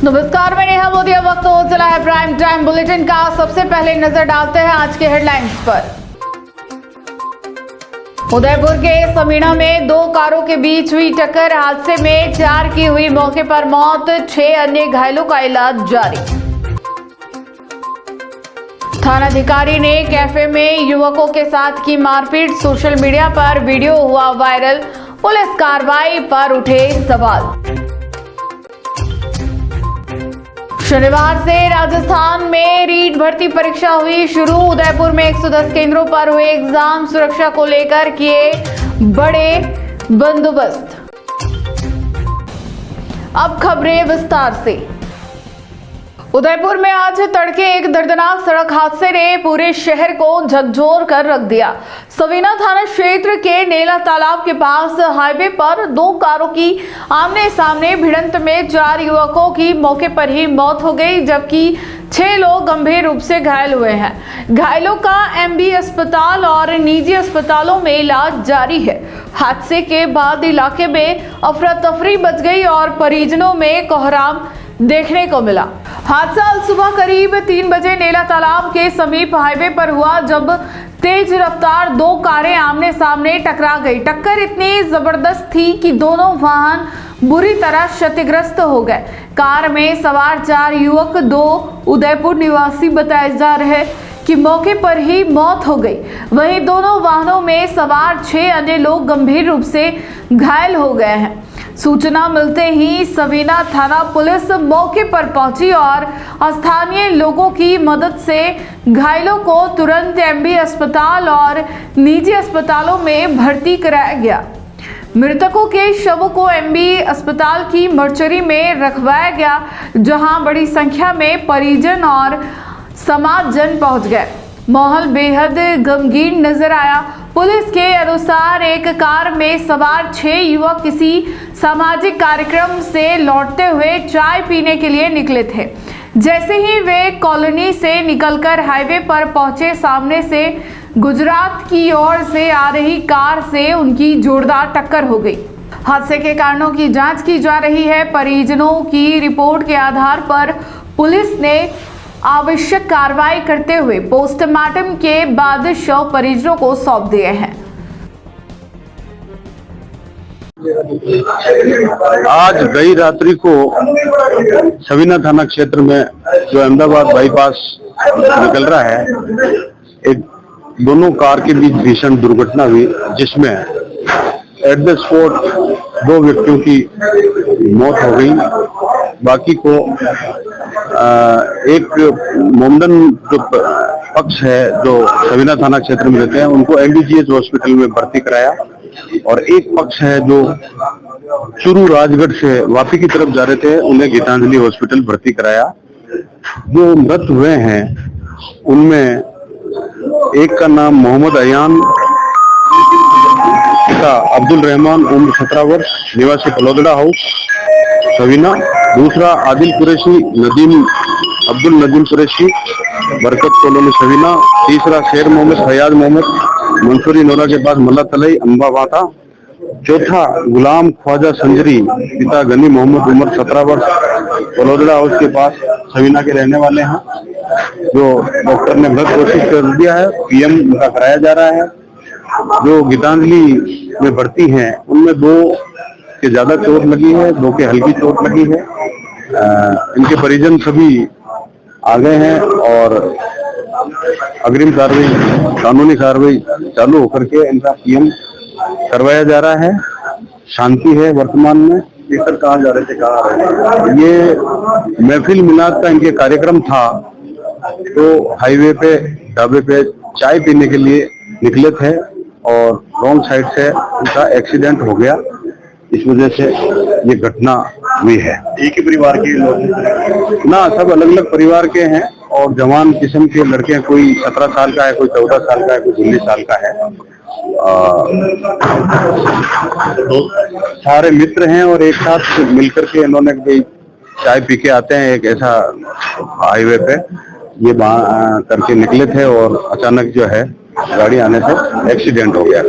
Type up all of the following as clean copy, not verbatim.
नमस्कार, मैं नेहा मोदी। वक्त हो चला है प्राइम टाइम बुलेटिन का। सबसे पहले नजर डालते हैं आज के हेडलाइंस पर। उदयपुर के समीणा में दो कारों के बीच हुई टक्कर। हादसे में 4 की हुई मौके पर मौत, 6 अन्य घायलों का इलाज जारी। थानाधिकारी ने कैफे में युवकों के साथ की मारपीट। सोशल मीडिया पर वीडियो हुआ वायरल। पुलिस कार्रवाई पर उठे सवाल। शनिवार से राजस्थान में रीट भर्ती परीक्षा हुई शुरू। उदयपुर में 110 केंद्रों पर हुए एग्जाम। सुरक्षा को लेकर किए बड़े बंदोबस्त। अब खबरें विस्तार से। उदयपुर में आज तड़के एक दर्दनाक सड़क हादसे ने पूरे शहर को झकझोर कर रख दिया। सवीना थाना क्षेत्र के नेला तालाब के पास हाईवे पर 2 कारों की आमने सामने भिड़ंत में 4 युवकों की मौके पर ही मौत हो गई, जबकि 6 लोग गंभीर रूप से घायल हुए हैं। घायलों का एमबी अस्पताल और निजी अस्पतालों में इलाज जारी है। हादसे के बाद इलाके में अफरा तफरी मच गई और परिजनों में कोहराम देखने को मिला। हादसा आज सुबह करीब 3 बजे नेला तालाब के समीप हाईवे पर हुआ, जब तेज रफ्तार 2 कारें आमने सामने टकरा गई। टक्कर इतनी जबरदस्त थी कि दोनों वाहन बुरी तरह क्षतिग्रस्त हो गए। कार में सवार 4 युवक 2 उदयपुर निवासी बताए जा रहे कि मौके पर ही मौत हो गई। वहीं दोनों वाहनों में सवार 6 अन्य लोग गंभीर रूप से घायल हो गए हैं। सूचना मिलते ही सवीना थाना पुलिस मौके पर पहुंची और स्थानीय लोगों की मदद से घायलों को तुरंत एमबी अस्पताल और निजी अस्पतालों में भर्ती कराया गया। मृतकों के शवों को एमबी अस्पताल की मर्चरी में रखवाया गया, जहां बड़ी संख्या में परिजन और समाजजन पहुंच गए। माहौल बेहद गमगीन नजर आया। पुलिस के अनुसार एक कार में सवार 6 युवक किसी सामाजिक कार्यक्रम से लौटते हुए चाय पीने के लिए निकले थे। जैसे ही वे कॉलोनी से निकलकर हाईवे पर पहुंचे, सामने से गुजरात की ओर से आ रही कार से उनकी जोरदार टक्कर हो गई। हादसे के कारणों की जांच की जा रही है। परिजनों की रिपोर्ट के आधार पर पुलिस ने आवश्यक कार्रवाई करते हुए पोस्टमार्टम के बाद शव परिजनों को सौंप दिए हैं। आज गई रात्रि को सवीना थाना क्षेत्र में जो अहमदाबाद बाईपास निकल रहा है, एक दोनों कार के बीच भीषण दुर्घटना हुई, जिसमें एट द स्पॉट 2 व्यक्तियों की मौत हो गई। बाकी को एक मोमडन जो पक्ष है जो सवीना थाना क्षेत्र में रहते हैं, उनको एमबीजीएच हॉस्पिटल में भर्ती कराया, और एक पक्ष है जो चूरू राजगढ़ से वापी की तरफ जा रहे थे, उन्हें गीतांजलि हॉस्पिटल भर्ती कराया। जो मृत हुए हैं उनमें एक का नाम मोहम्मद अयान, पिता अब्दुल रहमान, उम्र 17 वर्ष, निवासी पलोदड़ा हाउस सवीना। दूसरा आदिल कुरैशी नदीम, अब्दुल नदीम कुरैशी, बरकत कॉलोनी सवीना। तीसरा शेर मोहम्मद, फयाज मोहम्मद, मंसूरी नोरा के पास मल्ला तलई, अम्बा वाता। चौथा गुलाम ख्वाजा संजरी, पिता गनी मोहम्मद, उम्र 17 वर्ष, पलोदड़ा हाउस के पास सवीना के रहने वाले हैं, जो डॉक्टर ने मृत घोषित कर दिया है। पीएम उनका कराया जा रहा है। जो गीतांजलि में भर्ती हैं उनमें 2 के ज्यादा चोट लगी है, 2 के हल्की चोट लगी है। इनके परिजन सभी आ गए हैं और अग्रिम कार्रवाई, कानूनी कार्रवाई चालू होकर के इनका पीएम करवाया जा रहा है। शांति है वर्तमान में। ये सर कहाँ जा रहे थे, कहाँ आ रहे थे? ये महफिल मिलाद का इनके कार्यक्रम था, तो हाईवे पे ढाबे पे चाय पीने के लिए निकले थे और रॉन्ग साइड से उनका एक्सीडेंट हो गया। इस वजह से ये घटना हुई है। एक ही परिवार के लोग ना, सब अलग अलग परिवार के हैं और जवान किस्म के लड़के हैं। कोई 17 साल का है, कोई 14 साल का है, कोई 19 साल का है। तो सारे मित्र हैं और एक साथ मिलकर के इन्होंने चाय पी के आते हैं, एक ऐसा हाईवे पे ये करके निकले थे और अचानक जो है गाड़ी आने से एक्सीडेंट हो गया।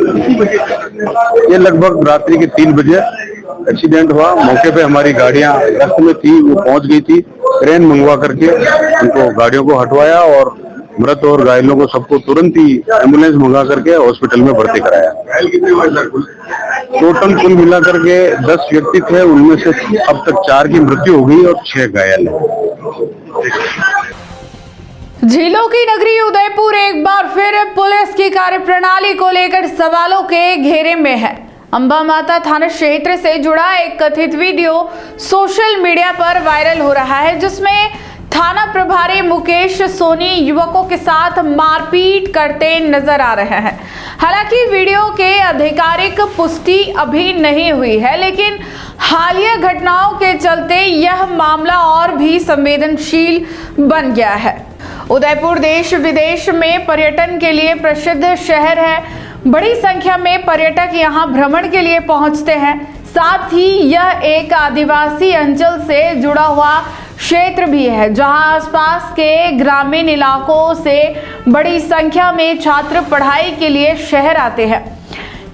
ये लगभग रात्रि के 3 बजे एक्सीडेंट हुआ। मौके पे हमारी गाड़ियां रास्ते में थी, वो पहुंच गई थी। क्रेन मंगवा करके उनको गाड़ियों को हटवाया और मृत और घायलों को सबको तुरंत ही एम्बुलेंस मंगा करके हॉस्पिटल में भर्ती कराया। टोटल कुल मिला करके 10 व्यक्ति थे, उनमें से अब तक 4 की मृत्यु हो गई और 6 घायल हैं। झीलों की नगरी उदयपुर एक बार फिर पुलिस की कार्यप्रणाली को लेकर सवालों के घेरे में है। अंबा माता थाना क्षेत्र से जुड़ा एक कथित वीडियो सोशल मीडिया पर वायरल हो रहा है, जिसमें थाना प्रभारी मुकेश सोनी युवकों के साथ मारपीट करते नजर आ रहे हैं। हालांकि वीडियो के आधिकारिक पुष्टि अभी नहीं हुई है, लेकिन हालिया घटनाओं के चलते यह मामला और भी संवेदनशील बन गया है। उदयपुर देश विदेश में पर्यटन के लिए प्रसिद्ध शहर है। बड़ी संख्या में पर्यटक यहां भ्रमण के लिए पहुंचते हैं। साथ ही यह एक आदिवासी अंचल से जुड़ा हुआ क्षेत्र भी है, जहां आसपास के ग्रामीण इलाकों से बड़ी संख्या में छात्र पढ़ाई के लिए शहर आते हैं।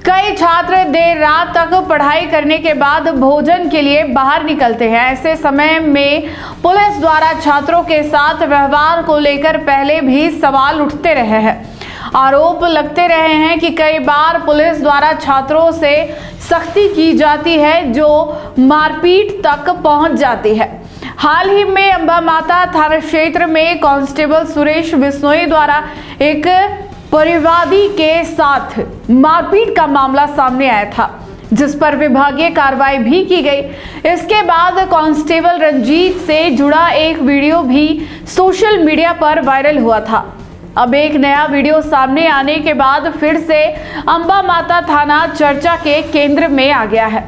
कई छात्र देर रात तक पढ़ाई करने के बाद भोजन के लिए बाहर निकलते हैं। ऐसे समय में पुलिस द्वारा छात्रों के साथ व्यवहार को लेकर पहले भी सवाल उठते रहे हैं। आरोप लगते रहे हैं कि कई बार पुलिस द्वारा छात्रों से सख्ती की जाती है, जो मारपीट तक पहुंच जाती है। हाल ही में अंबा माता थाना क्षेत्र में कांस्टेबल सुरेश बिश्नोई द्वारा एक परिवादी के साथ मारपीट का मामला सामने आया था, जिस पर विभागीय कार्रवाई भी की गई। इसके बाद कांस्टेबल रंजीत से जुड़ा एक वीडियो भी सोशल मीडिया पर वायरल हुआ था। अब एक नया वीडियो सामने आने के बाद फिर से अंबा माता थाना चर्चा के केंद्र में आ गया है।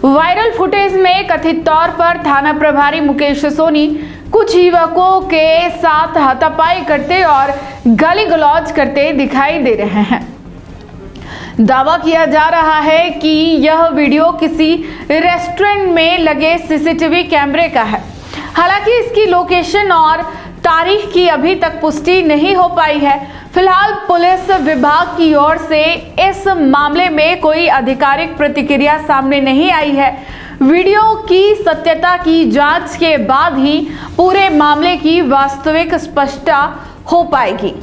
वायरल फुटेज में कथित तौर पर थाना प्रभारी मुकेश सोनी कुछ युवकों के साथ हाथापाई करते और गाली गलौज करते दिखाई दे रहे हैं। दावा किया जा रहा है कि यह वीडियो किसी रेस्टोरेंट में लगे सीसीटीवी कैमरे का है। हालांकि इसकी लोकेशन और तारीख की अभी तक पुष्टि नहीं हो पाई है। फिलहाल पुलिस विभाग की ओर से इस मामले में कोई आधिकारिक प्रतिक्रिया सामने नहीं आई है। वीडियो की सत्यता की जांच के बाद ही पूरे मामले की वास्तविक स्पष्टता हो पाएगी।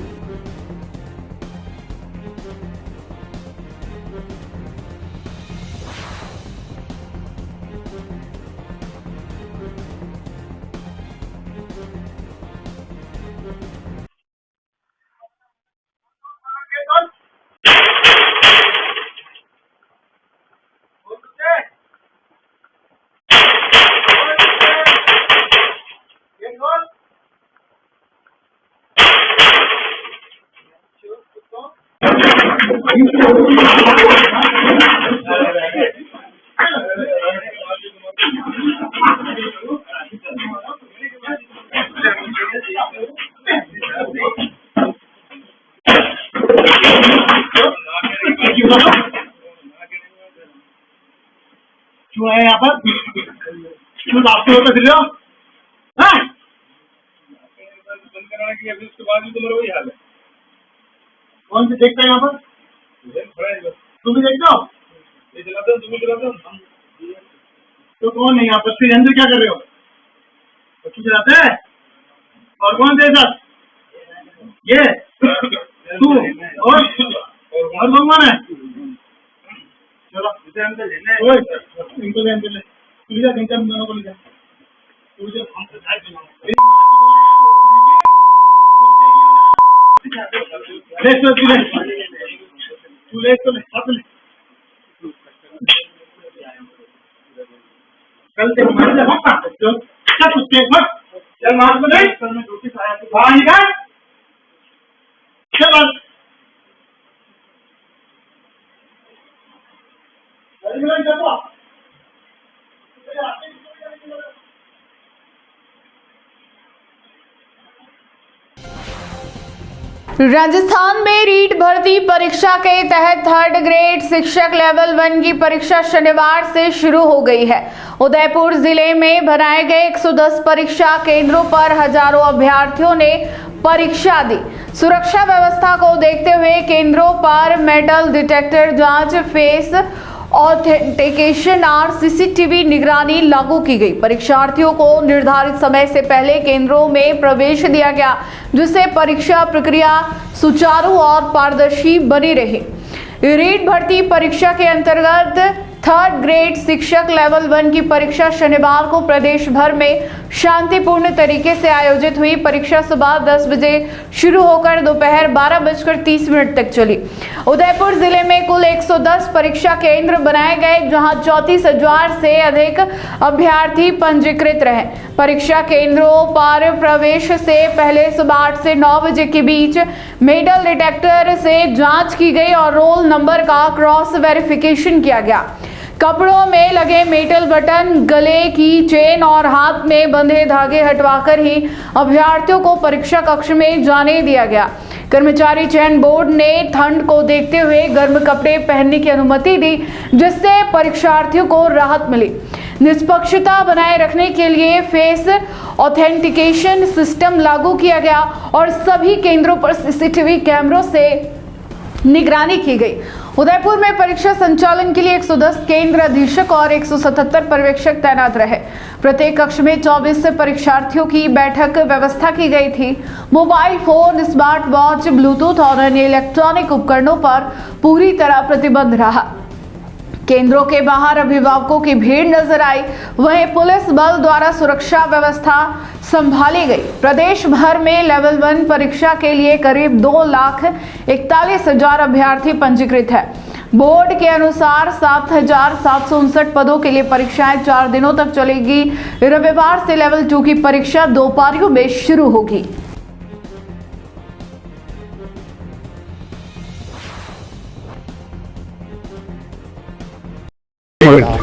क्यों है यहाँ पर? क्यों रास्ते होते फिर रहे हो? बंद कराने के लिए अभी उसके बाद भी तुम्हारा वही हाल है। कौन से देखता है यहाँ पर? तुम भी देखते हो? ये चलाते हो, तुम भी चलाते हो? तो कौन है यहाँ पर? फिर अंदर क्या कर रहे हो? बच्चे चलाते हैं? और कौन थे सर? ये तू और भगवान है। चलो इनको ले अंदर ले, दोनों को ले जा। चल मास्क में नहीं, बाहर निकाल, चल राजस्थान में रीट भर्ती परीक्षा के तहत थर्ड ग्रेड शिक्षक लेवल 1 की परीक्षा शनिवार से शुरू हो गई है। उदयपुर जिले में बनाए गए 110 परीक्षा केंद्रों पर हजारों अभ्यर्थियों ने परीक्षा दी। सुरक्षा व्यवस्था को देखते हुए केंद्रों पर मेटल डिटेक्टर जांच, फेस ऑथेंटिकेशन और सीसीटीवी निगरानी लागू की गई। परीक्षार्थियों को निर्धारित समय से पहले केंद्रों में प्रवेश दिया गया, जिससे परीक्षा प्रक्रिया सुचारू और पारदर्शी बनी रही। रीट भर्ती परीक्षा के अंतर्गत 3rd ग्रेड शिक्षक लेवल 1 की परीक्षा शनिवार को प्रदेश भर में शांतिपूर्ण तरीके से आयोजित हुई। परीक्षा सुबह 10 बजे शुरू होकर दोपहर 12:30 तक चली। उदयपुर जिले में कुल 110 परीक्षा केंद्र बनाए गए, जहां 34,000 से अधिक अभ्यर्थी पंजीकृत रहे। परीक्षा केंद्रों पर प्रवेश से पहले सुबह 8 से 9 बजे के बीच मेटल डिटेक्टर से जांच की गई और रोल नंबर का क्रॉस वेरिफिकेशन किया गया। कपड़ों में लगे मेटल बटन, गले की चेन और हाथ में बंधे धागे हटवाकर ही अभ्यर्थियों को परीक्षा कक्ष में जाने दिया गया। कर्मचारी चयन बोर्ड ने ठंड को देखते हुए गर्म कपड़े पहनने की अनुमति दी, जिससे परीक्षार्थियों को राहत मिली। निष्पक्षता बनाए रखने के लिए फेस ऑथेंटिकेशन सिस्टम लागू किया गया और सभी केंद्रों पर सीसीटीवी कैमरों से निगरानी की गई। उदयपुर में परीक्षा संचालन के लिए 110 केंद्र अधीक्षक और 177 पर्यवेक्षक तैनात रहे। प्रत्येक कक्ष में 24 परीक्षार्थियों की बैठक व्यवस्था की गई थी। Mobile phone, smart watch, Bluetooth और अन्य इलेक्ट्रॉनिक उपकरणों पर पूरी तरह प्रतिबंध रहा। केंद्रों के बाहर अभिभावकों की भीड़ नजर आई, वहीं पुलिस बल द्वारा सुरक्षा व्यवस्था संभाली गई। प्रदेश भर में लेवल 1 परीक्षा के लिए करीब 2,41,000 अभ्यर्थी पंजीकृत है। बोर्ड के अनुसार 7,759 पदों के लिए परीक्षाएं 4 दिनों तक चलेगी। रविवार से लेवल 2 की परीक्षा 2 पारियों में शुरू होगी।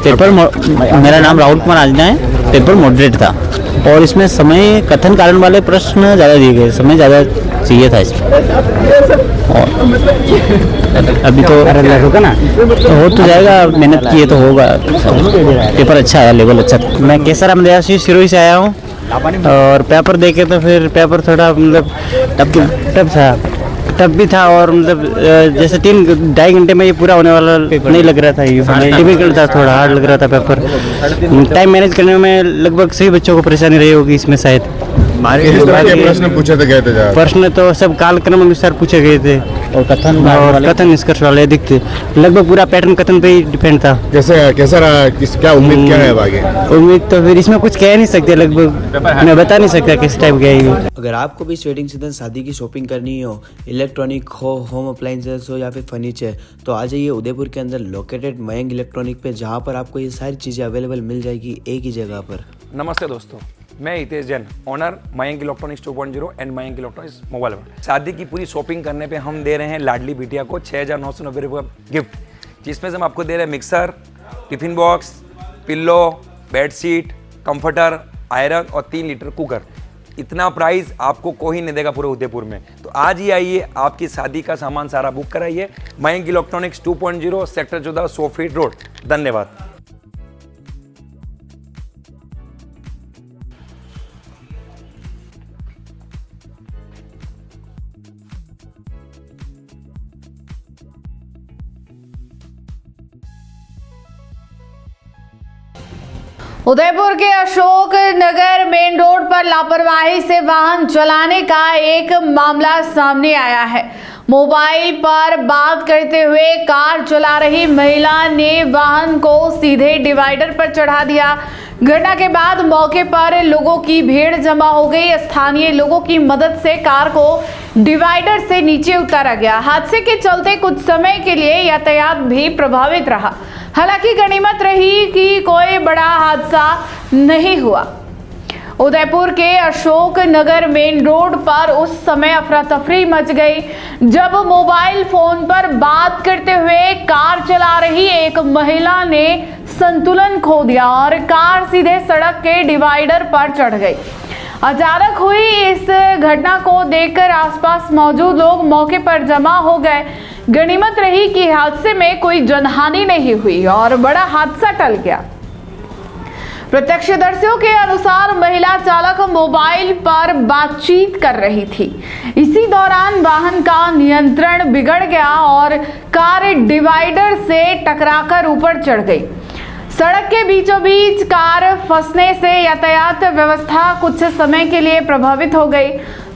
पेपर मेरा नाम राहुल कुमार आजना है। पेपर मॉडरेट था और इसमें समय कथन कारण वाले प्रश्न ज़्यादा दिए गए, समय ज़्यादा चाहिए था इसमें। और अभी तो होगा ना, तो हो तो जाएगा, मेहनत की है तो होगा। पेपर अच्छा आया, लेवल अच्छा। मैं केसर रामदयासी सिरोही से आया हूँ और पेपर देखे तो फिर पेपर थोड़ा मतलब टफ भी था और मतलब जैसे 3-2.5 घंटे में ये पूरा होने वाला नहीं लग रहा था। ये डिफिकल्ट था, थोड़ा हार्ड लग रहा था पेपर। टाइम मैनेज करने में लगभग सभी बच्चों को परेशानी रही होगी इसमें शायद। प्रश्न पूछे थे, गए थे प्रश्न तो सब कालक्रम अनुसार पूछे गए थे और कथन निष्कर्ष वाले अधिक थे। लगभग पूरा पैटर्न कथन पे ही डिपेंड था। कैसा क्या उम्मीद क्या है आगे? उम्मीद तो फिर इसमें कुछ कह नहीं सकते, लगभग मैं बता नहीं सकता किस टाइप का है। अगर आपको भी वेडिंग सीजन शादी की शॉपिंग करनी हो, इलेक्ट्रॉनिक हो, होम अप्लाइंसेस हो या फिर फर्नीचर, तो आ जाइए उदयपुर के अंदर लोकेटेड मयंक इलेक्ट्रॉनिक पे, जहाँ पर आपको ये सारी चीज़ें अवेलेबल मिल जाएगी एक ही जगह पर। नमस्ते दोस्तों, मैं Hitesh Jain, owner Mayank electronics 2.0 and Mayank electronics mobile world. शादी की पूरी शॉपिंग करने पे हम दे रहे हैं लाडली बिटिया को 6,990 रुपये का गिफ्ट, जिसमें से हम आपको दे रहे हैं mixer, tiffin box, pillow, bedsheet, comforter, iron और 3 लीटर कुकर। इतना प्राइस आपको कोई नहीं देगा पूरे उदयपुर में। तो आज ही आइए, आपकी शादी का सामान सारा बुक कराइए। Mayank electronics 2.0 sector 14 100 feet road. धन्यवाद। उदयपुर के अशोक नगर मेन रोड पर लापरवाही से वाहन चलाने का एक मामला सामने आया है। मोबाइल पर बात करते हुए कार चला रही महिला ने वाहन को सीधे डिवाइडर पर चढ़ा दिया। घटना के बाद मौके पर लोगों की भीड़ जमा हो गई। स्थानीय लोगों की मदद से कार को डिवाइडर से नीचे उतारा गया। हादसे के चलते कुछ समय के लिए यातायात भी प्रभावित रहा। हालांकि गनीमत रही कि कोई बड़ा हादसा नहीं हुआ। उदयपुर के अशोक नगर मेन रोड पर उस समय अफरा तफरी मच गई जब मोबाइल फोन पर बात करते हुए कार चला रही एक महिला ने संतुलन खो दिया और कार सीधे सड़क के डिवाइडर पर चढ़ गई। अचानक हुई इस घटना को देखकर आसपास मौजूद लोग मौके पर जमा हो गए। गनीमत रही कि हादसे में कोई जनहानि नहीं हुई और बड़ा हादसा टल गया। प्रत्यक्षदर्शियों के अनुसार महिला चालक मोबाइल पर बातचीत कर रही थी। इसी दौरान वाहन का नियंत्रण बिगड़ गया और कार डिवाइडर से टकराकर ऊपर चढ़ गई। सड़क के बीचों बीच कार फंसने से यातायात व्यवस्था कुछ समय के लिए प्रभावित हो गई।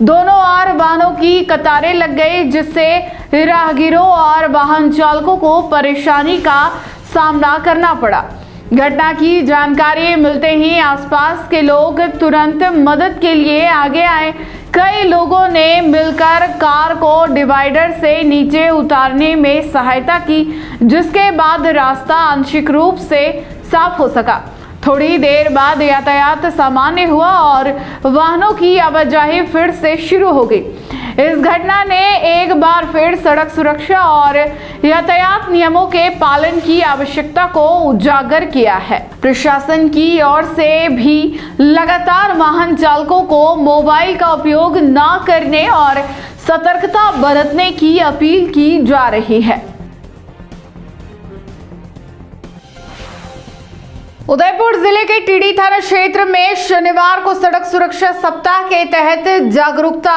दोनों ओर वाहनों की कतारें लग गई, जिससे राहगीरों और वाहन चालकों को परेशानी का सामना करना पड़ा। घटना की जानकारी मिलते ही आसपास के लोग तुरंत मदद के लिए आगे आए। कई लोगों ने मिलकर कार को डिवाइडर से नीचे उतारने में सहायता की, जिसके बाद रास्ता आंशिक रूप से साफ हो सका। थोड़ी देर बाद यातायात सामान्य हुआ और वाहनों की आवाजाही फिर से शुरू हो गई। इस घटना ने एक बार फिर सड़क सुरक्षा और यातायात नियमों के पालन की आवश्यकता को उजागर किया है। प्रशासन की ओर से भी लगातार वाहन चालकों को मोबाइल का उपयोग न करने और सतर्कता बरतने की अपील की जा रही है। उदयपुर जिले के टीडी थाना क्षेत्र में शनिवार को सड़क सुरक्षा सप्ताह के तहत जागरूकता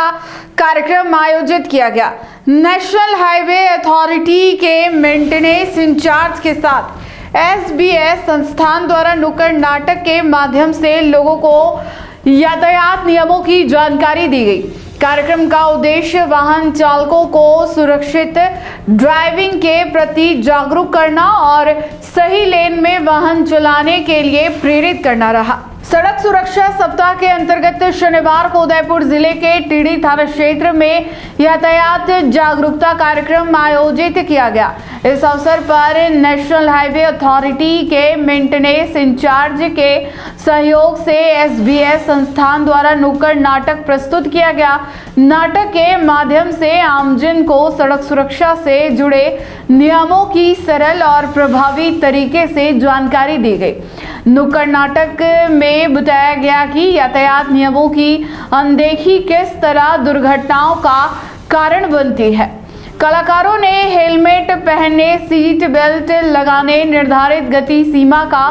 कार्यक्रम आयोजित किया गया। नेशनल हाईवे अथॉरिटी के मेंटेनेंस इंचार्ज के साथ SBS संस्थान द्वारा नुक्कड़ नाटक के माध्यम से लोगों को यातायात नियमों की जानकारी दी गई। कार्यक्रम का उद्देश्य वाहन चालकों को सुरक्षित ड्राइविंग के प्रति जागरूक करना और सही लेन में वाहन चलाने के लिए प्रेरित करना रहा। सड़क सुरक्षा सप्ताह के अंतर्गत शनिवार को उदयपुर जिले के टीडी थाना क्षेत्र में यातायात जागरूकता कार्यक्रम आयोजित किया गया। इस अवसर पर नेशनल हाईवे अथॉरिटी के मेंटेनेंस इंचार्ज के सहयोग से SBS संस्थान द्वारा नुक्कड़ नाटक प्रस्तुत किया गया। नाटक के माध्यम से आमजन को सड़क सुरक्षा से जुड़े नियमों की सरल और प्रभावी तरीके से जानकारी दी गई। नुक्कड़ नाटक में बताया गया कि यातायात नियमों की अनदेखी किस तरह दुर्घटनाओं का कारण बनती है। कलाकारों ने हेलमेट पहनने, सीट बेल्ट लगाने, निर्धारित गति सीमा का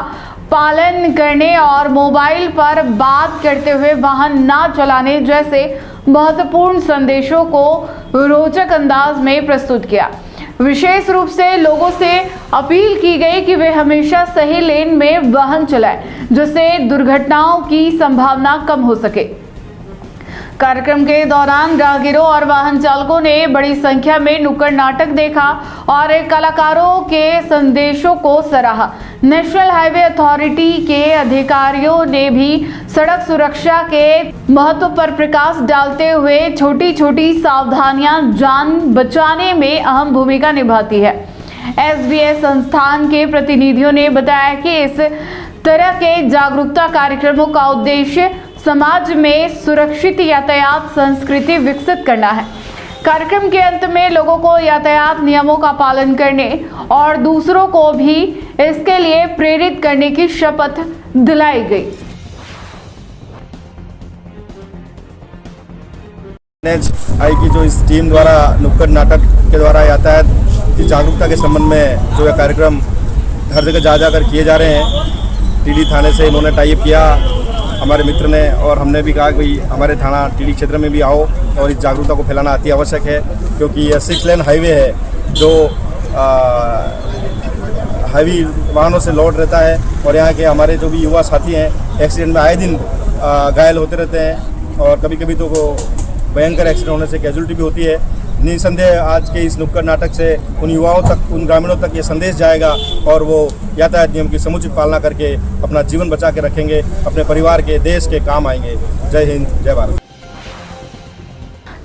पालन करने और मोबाइल पर बात करते हुए वाहन ना चलाने जैसे महत्वपूर्ण संदेशों को रोचक अंदाज में प्रस्तुत किया। विशेष रूप से लोगों से अपील की गई कि वे हमेशा सही लेन में वाहन चलाएं, जिससे दुर्घटनाओं की संभावना कम हो सके। कार्यक्रम के दौरान राहगीरों और वाहन चालकों ने बड़ी संख्या में नुक्कड़ नाटक देखा और कलाकारों के संदेशों को सराहा। नेशनल हाईवे अथॉरिटी के अधिकारियों ने भी सड़क सुरक्षा के महत्व पर प्रकाश डालते हुए छोटी छोटी सावधानियां जान बचाने में अहम भूमिका निभाती है। SBS संस्थान के प्रतिनिधियों ने बताया कि इस तरह के जागरूकता कार्यक्रमों का उद्देश्य समाज में सुरक्षित यातायात संस्कृति विकसित करना है। कार्यक्रम के अंत में लोगों को यातायात नियमों का पालन करने और दूसरों को भी इसके लिए प्रेरित करने की शपथ दिलाई गई। आई की जो इस टीम द्वारा नुक्कड़ नाटक के द्वारा यातायात की जागरूकता के संबंध में जो ये कार्यक्रम हर जगह जा जाकर किए जा रहे हैं। टीडी थाने से इन्होंने टाई अप किया हमारे मित्र ने, और हमने भी कहा कि भाई हमारे थाना टीडी क्षेत्र में भी आओ और इस जागरूकता को फैलाना अति आवश्यक है, क्योंकि यह 6 लेन हाईवे है जो हैवी वाहनों से लोड रहता है और यहाँ के हमारे जो भी युवा साथी हैं एक्सीडेंट में आए दिन घायल होते रहते हैं और कभी कभी तो वो भयंकर एक्सीडेंट होने से कैजुअलिटी भी होती है। निसंदेह आज के इस नुक्कड़ नाटक से उन युवाओं तक, उन ग्रामीणों तक ये संदेश जाएगा और वो यातायात नियम की समुचित पालना करके अपना जीवन बचा के रखेंगे, अपने परिवार के, देश के काम आएंगे। जय हिंद, जय भारत।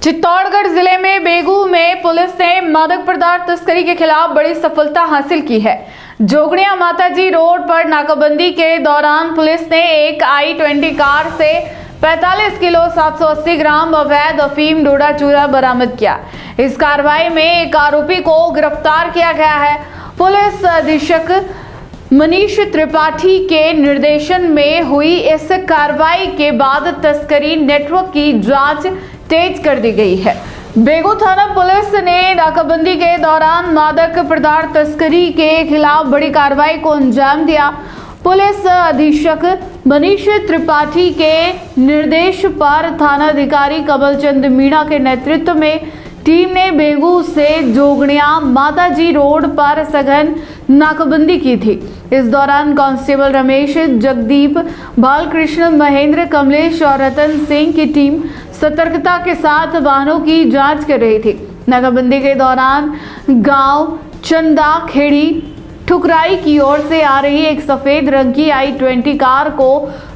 चित्तौड़गढ़ जिले में बेगू में पुलिस ने मादक पदार्थ तस्करी के खिलाफ बड़ी सफलता हासिल की है। जोगड़िया माताजी रोड पर नाकाबंदी के दौरान पुलिस ने एक i20 कार से 45 किलो 780 ग्राम अवैध अफीम डोडा चूरा बरामद किया। इस कार्रवाई में एक आरोपी को गिरफ्तार किया गया है। पुलिस अधीक्षक मनीष त्रिपाठी के निर्देशन में हुई इस कार्रवाई के बाद तस्करी नेटवर्क की जांच तेज कर दी गई है। बेगू थाना पुलिस ने नाकाबंदी के दौरान मादक पदार्थ तस्करी के खिलाफ बड़ी कार्रवाई को अंजाम दिया। पुलिस अधीक्षक मनीष त्रिपाठी के निर्देश पर थानाधिकारी कमलचंद मीणा के नेतृत्व में टीम ने बेगू से जोगणिया माताजी रोड पर सघन नाकाबंदी की थी। इस दौरान कांस्टेबल रमेश, जगदीप, बालकृष्ण, महेंद्र, कमलेश और रतन सिंह की टीम सतर्कता के साथ वाहनों की जांच कर रही थी। नाकाबंदी के दौरान गांव चंदा खेड़ी ठुकराई की ओर से आ रही एक सफेद रंग की i20 कार को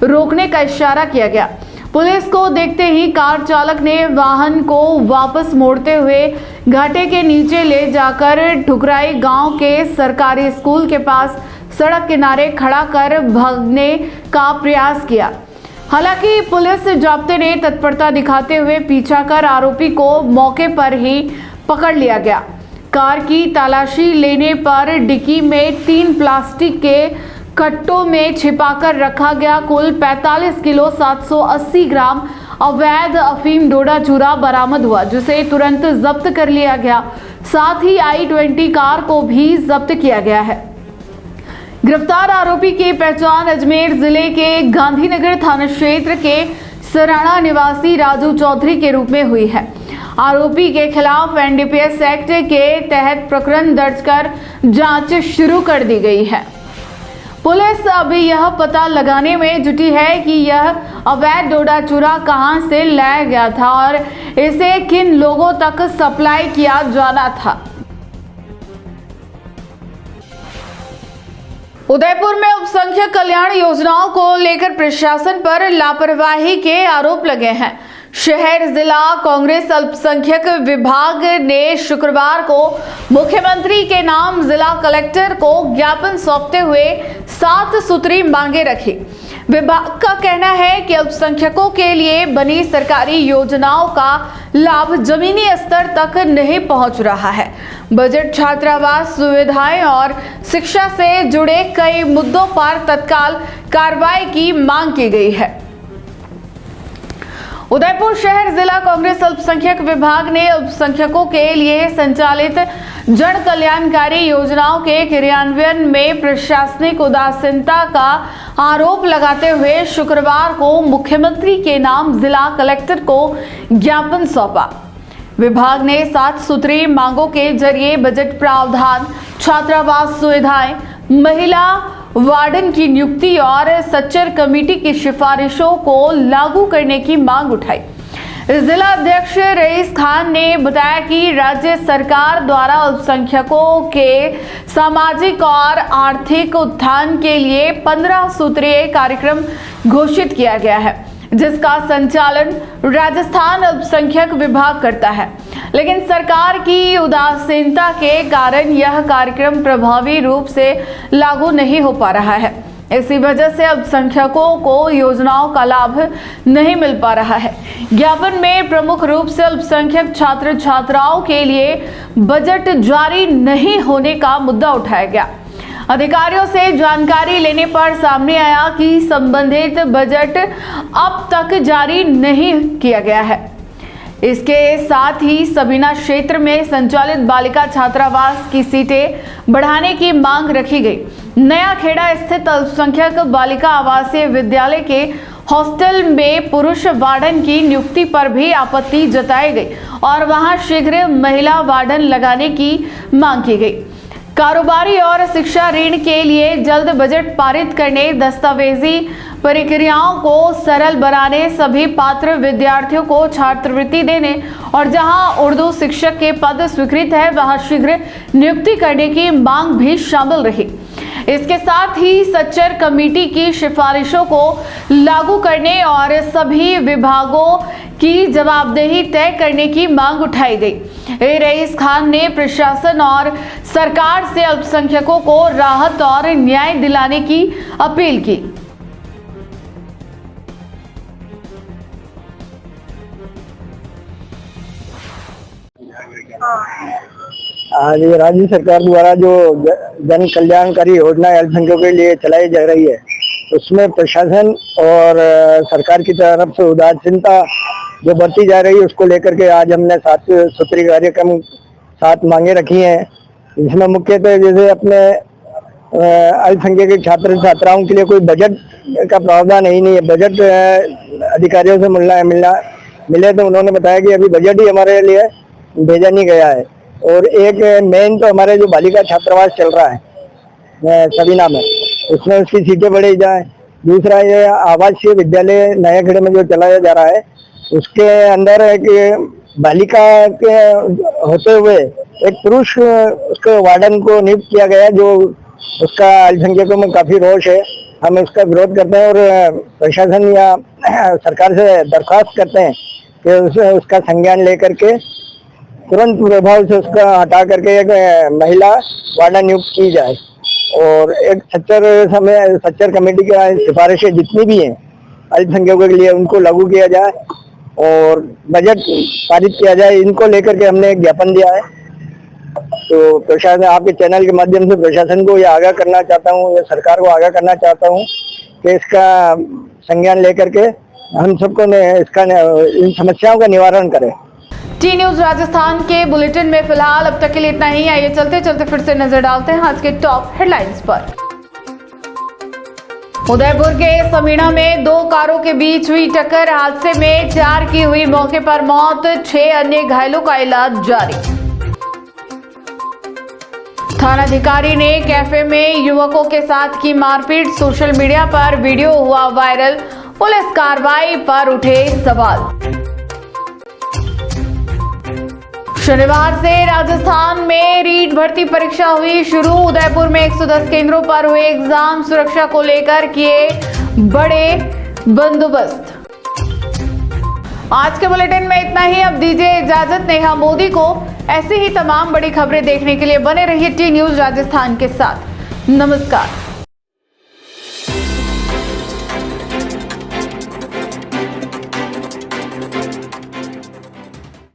रोकने का इशारा किया गया। पुलिस को देखते ही कार चालक ने वाहन को वापस मोड़ते हुए घाटे के नीचे ले जाकर ठुकराई गांव के सरकारी स्कूल के पास सड़क किनारे खड़ा कर भागने का प्रयास किया। हालांकि पुलिस जाब्ते ने तत्परता दिखाते हुए पीछा कर आरोपी को मौके पर ही पकड़ लिया गया। कार की तलाशी लेने पर डिक्की में 3 प्लास्टिक के कट्टों में छिपाकर रखा गया कुल 45 किलो 780 ग्राम अवैध अफीम डोडा चूरा बरामद हुआ, जिसे तुरंत जब्त कर लिया गया। साथ ही i20 कार को भी जब्त किया गया है। गिरफ्तार आरोपी की पहचान अजमेर जिले के गांधीनगर थाना क्षेत्र के सराणा निवासी राजू चौधरी के रूप में हुई है। आरोपी के खिलाफ NDPS एक्ट के तहत प्रकरण दर्ज कर जांच शुरू कर दी गई है। पुलिस अभी यह पता लगाने में जुटी है कि यह अवैध डोडा चूरा कहां से लाया गया था और इसे किन लोगों तक सप्लाई किया जाना था। उदयपुर में अल्पसंख्यक कल्याण योजनाओं को लेकर प्रशासन पर लापरवाही के आरोप लगे हैं। शहर जिला कांग्रेस अल्पसंख्यक विभाग ने शुक्रवार को मुख्यमंत्री के नाम जिला कलेक्टर को ज्ञापन सौंपते हुए 7 सूत्री मांगे रखी। विभाग का कहना है कि अल्पसंख्यकों के लिए बनी सरकारी योजनाओं का लाभ जमीनी स्तर तक नहीं पहुंच रहा है। बजट, छात्रावास सुविधाएं और शिक्षा से जुड़े कई मुद्दों पर तत्काल कार्रवाई की मांग की गई है। उदयपुर शहर जिला कांग्रेस अल्पसंख्यक विभाग ने अल्पसंख्यकों के लिए संचालित जन कल्याणकारी योजनाओं के क्रियान्वयन में प्रशासनिक उदासीनता का आरोप लगाते हुए शुक्रवार को मुख्यमंत्री के नाम जिला कलेक्टर को ज्ञापन सौंपा। विभाग ने 7 सूत्री मांगों के जरिए बजट प्रावधान, छात्रावास सुविधाएं, महिला वार्डन की नियुक्ति और सच्चर कमेटी की सिफारिशों को लागू करने की मांग उठाई। जिला अध्यक्ष रईस खान ने बताया कि राज्य सरकार द्वारा अल्पसंख्यकों के सामाजिक और आर्थिक उत्थान के लिए 15 सूत्रीय कार्यक्रम घोषित किया गया है, जिसका संचालन राजस्थान अल्पसंख्यक विभाग करता है। लेकिन सरकार की उदासीनता के कारण यह कार्यक्रम प्रभावी रूप से लागू नहीं हो पा रहा है। इसी वजह से अल्पसंख्यकों को योजनाओं का लाभ नहीं मिल पा रहा है। ज्ञापन में प्रमुख रूप से अल्पसंख्यक छात्र छात्राओं के लिए बजट जारी नहीं होने का मुद्दा उठाया गया। अधिकारियों से जानकारी लेने पर सामने आया कि संबंधित बजट अब तक जारी नहीं किया गया है। इसके साथ ही सबीना क्षेत्र में संचालित बालिका छात्रावास की सीटें बढ़ाने की मांग रखी गई। नया खेड़ा स्थित अल्पसंख्यक बालिका आवासीय विद्यालय के हॉस्टल में पुरुष वार्डन की नियुक्ति पर भी आपत्ति जताई गई और वहां शीघ्र महिला वार्डन लगाने की मांग की गई। कारोबारी और शिक्षा ऋण के लिए जल्द बजट पारित करने, दस्तावेजी प्रक्रियाओं को सरल बनाने, सभी पात्र विद्यार्थियों को छात्रवृत्ति देने और जहां उर्दू शिक्षक के पद स्वीकृत है वहां शीघ्र नियुक्ति करने की मांग भी शामिल रही। इसके साथ ही सच्चर कमेटी की सिफारिशों को लागू करने और सभी विभागों की जवाबदेही तय करने की मांग उठाई गई। रईस खान ने प्रशासन और सरकार से अल्पसंख्यकों को राहत और न्याय दिलाने की अपील की। आज राज्य सरकार द्वारा जो जन कल्याणकारी योजना अल्पसंख्यकों के लिए चलाई जा रही है, उसमें प्रशासन और सरकार की तरफ से उदासीनता जो बरती जा रही है, उसको लेकर के आज हमने 7 सूत्री कार्यक्रम 7 मांगे रखी हैं। इसमें मुख्यतः जैसे अपने अल्पसंख्यक छात्र छात्राओं के लिए कोई बजट का प्रावधान ही नहीं है। बजट अधिकारियों से मिले तो उन्होंने बताया कि अभी बजट ही हमारे लिए भेजा नहीं गया है। और एक मेन तो हमारे जो बालिका छात्रावास चल रहा है सवीना में, उसमें उसकी सीटें बढ़ाई जाए। दूसरा ये आवासीय विद्यालय नयाखेड़े में जो चलाया जा रहा है, उसके अंदर एक बालिका के होते हुए एक पुरुष उसके वार्डन को नियुक्त किया गया, जो उसका अल्पसंख्यकों में काफी रोष है। हम उसका विरोध करते हैं और प्रशासन या सरकार से दरख्वास्त करते हैं कि उसका संज्ञान लेकर के तुरंत प्रभाव से उसका हटा करके एक महिला वार्डन नियुक्त की जाए और एक सच्चर कमेटी की सिफारिशें जितनी भी हैं अल्पसंख्यकों के लिए उनको लागू किया जाए और बजट पारित किया जाए। इनको लेकर के हमने एक ज्ञापन दिया है। तो प्रशासन, आपके चैनल के माध्यम से प्रशासन को ये आगाह करना चाहता हूँ या सरकार को आगाह करना चाहता हूँ कि इसका संज्ञान लेकर के हम सबको इन समस्याओं का निवारण करें। टी न्यूज राजस्थान के बुलेटिन में फिलहाल अब तक के लिए इतना ही। आइए चलते चलते फिर से नजर डालते हैं आज के टॉप हेडलाइंस पर। उदयपुर के समीणा में 2 कारों के बीच हुई टक्कर, हादसे में 4 की हुई मौके पर मौत, 6 अन्य घायलों का इलाज जारी। थानाधिकारी ने कैफे में युवकों के साथ की मारपीट, सोशल मीडिया पर वीडियो हुआ वायरल, पुलिस कार्रवाई पर उठे सवाल। शनिवार से राजस्थान में रीट भर्ती परीक्षा हुई शुरू, उदयपुर में 110 केंद्रों पर हुए एग्जाम, सुरक्षा को लेकर किए बड़े बंदोबस्त। आज के बुलेटिन में इतना ही। अब दीजिए इजाजत नेहा मोदी को। ऐसी ही तमाम बड़ी खबरें देखने के लिए बने रहिए टी न्यूज राजस्थान के साथ। नमस्कार।